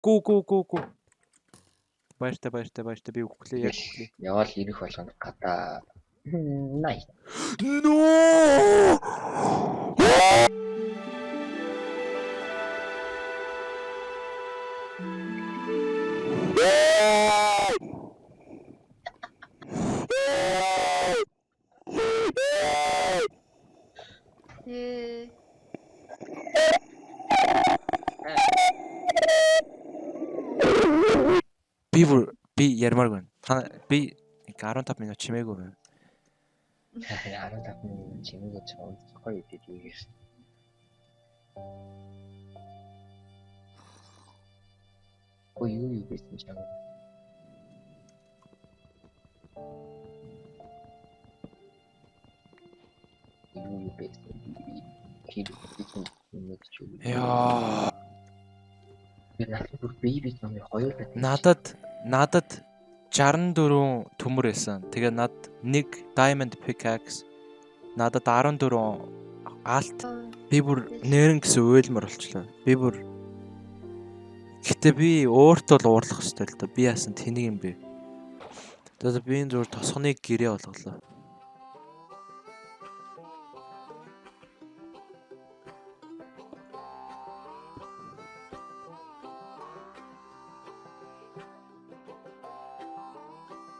Гүү. Баяртай би үхлээ яг үхлээ. Яваал ирэх болгоно гадаа. Най. No! Би ярмаар байна. Би 15 минут чимээгүй байна. 15 минут чимээгүй чамд гоё идэх ийгээс. Юу гэсэн чам. Юу гэсэн Яа. Бэби номер 2 Надад 64 төмөр байсан. Тэгээ над 1 diamond pickaxe, надад 14 алт. Би бүр нэрэн гэсэн уйлмар болчлоо. Гэтэ би өөртөө л уурлах хэрэгтэй л да. Би яасан тэнийг юм бэ? Тэгээд би энэ зүгээр тосгоныг гэрээ болголоо.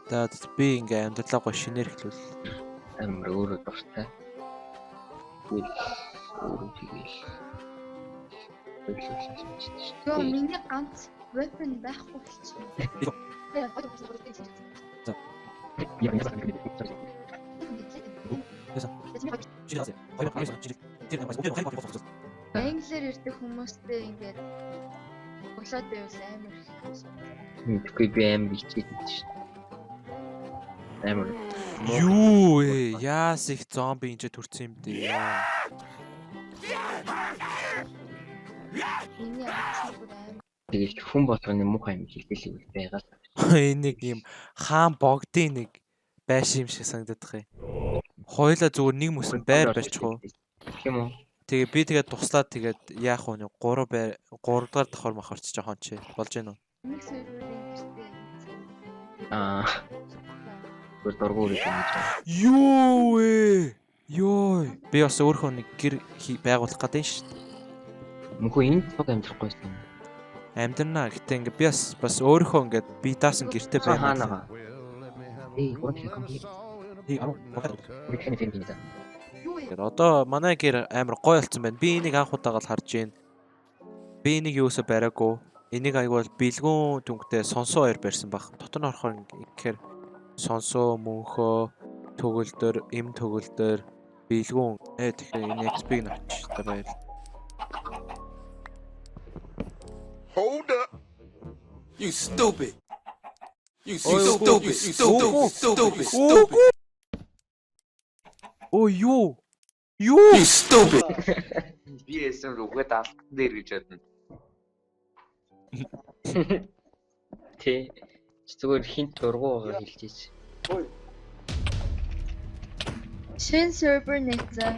Тэгээд би ингээ амьдралаа шинээр эхлүүл. Амар өөрөө дуртай. Өөрөө тэгэл. Йоо, миний ганц weapon байхгүй болчихсон. Англиар ирдэг хүмүүстэй ингээд болоод байвал амар их. Тэгэхгүй би амар хичээд байдаг шүү. Амар. Юу ээ, яас их зомби энэ төрсэн юм бэ? Миний ачаа бүр амар. Тэгэл хүн болгоны муухай юм хэлбэл байгаа л. Энэ нэг юм хаан богдын нэг байш юм шиг санагдаад байгаа юм. Хойлоо зүгээр нэг мөсөн байр барьчих уу? Гэх юм уу? Тэгээ туслаад тэгээд яах вэ? 3 дахь давхар махарч жоохон чи болж гэнэ үү? Нэг серверийн гэртээ. Бүр дургуур юм гэж. Юу ээ? Би бас өөрөө нэг гэр байгуулах гэдэг шүү дээ. Мөнхөө энэ цог амьдрахгүйсэн. Амьдрнаа. Гэтэ ингээ би бас өөрөө ингээ би даасан гэртээ байна. Тэгээд одоо манай гэр амар гоё болсон байна. Би энийг анх удаага л харж байна. Би энийг юусоо бариагүй. Энийг айгуул бэлгүүн дүнхтэй сонсоо 2 барьсан баг. Дотор нь орохоор ихээр сонсоо, мөнхөө, төгөлдөр, эм төгөлдөр, бэлгүүн. Тэгэхээр энэ XP-г навч та баяр. Hold up. You stupid. Oh, юу? You stupid. Би эсэм рүүгээ алт дээр гэж бодно. Тэ. Зүгээр хинт дургуу байгаа хэлчихэж. Шинэ сервер нээсэн.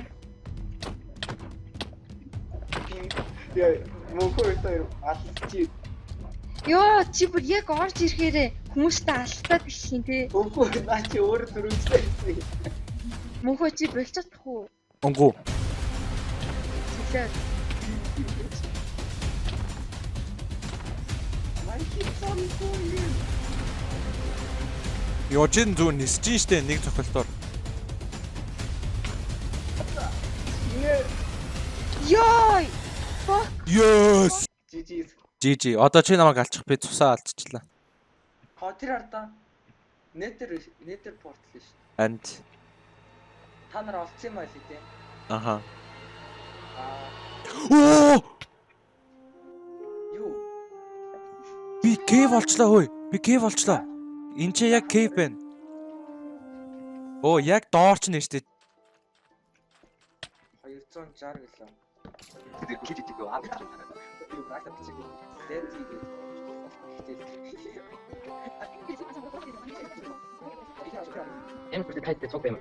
Яа, мөнхөө тэр алчи. Йоо, чи бүр яг орж ирэхээрээ хүмүүстэй алтаад гişin тий. Мөнхөө наа чи өөр төрүүлсэн. Мөнхөө чи болж чадах уу? Онгоо. Чилээ. Ёжин зүүн нисэж штэ нэг цохилтоор. Ёй! Fuck. Yes. GG. Одоо чи намайг алчих би цусаа алдчихлаа. Тэр ардаа. Нетер портал шүү. And Та нар олцсон юм байли тий. аха. Юу? Би кейв олчлаа хөөе. Энд чи яг кейв байна. Яг доор ч нэ штэ. 260 гэлээ. Тэр кичиг юу аа гэж. Юу гайхах чиг. Дээд зүйгээ. Em cứ thay từ số em.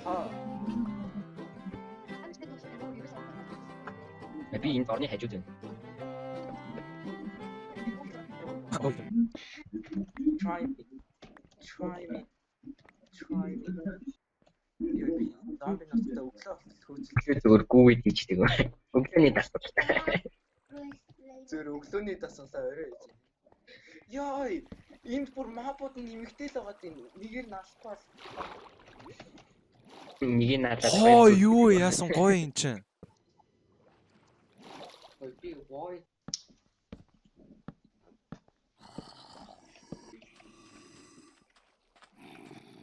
Та 한시도 없고 이거 상관. Би энд орны хажууд байна. try me. Try me. Try me. Юу би зомби настай өглөө хөөцөл. Би зүгээр гүүгээд хийчихдэг. Өглөөний дасгал. Зөөр өглөөний дасгалаа орой хийж. Яй, энд бүр мапууд нэмэгтэй л байгаа тийм. Нэгээр наалахгүй бол. Нэг нь надад Хоо юу яасан гоё юм чин. Би вой.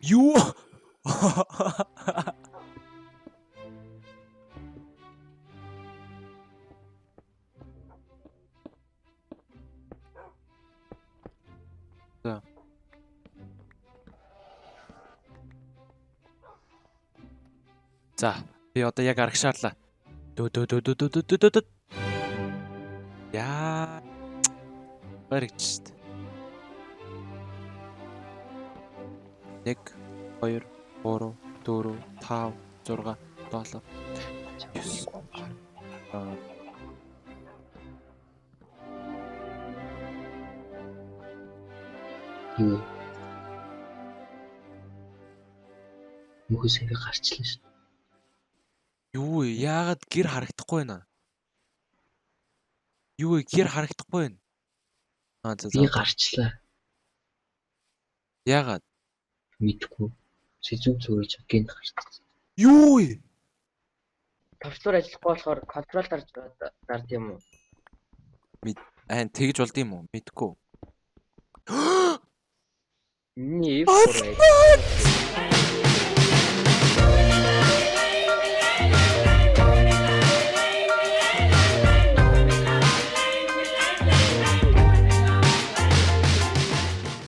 Юу? За. За, би одоо яг арах шаарлаа. Дөө. Яа. Баригчт. 1 2 3 4 5 6 7 9 юу мөхөсөө гарчлаа шүү. Юу вэ? Яагаад гэр харагдахгүй байна? Юу вэ? Гэр харагдахгүй байна. Би гарчлаа. Яагаад? Мэдгүй. Сэзүүн цөөрөж гинт гарчлаа. Юу вэ? Товчлуур ажиллахгүй болохоор контрол дард юм уу? Тэгж болд юм уу? Мэдгүй. Миний F4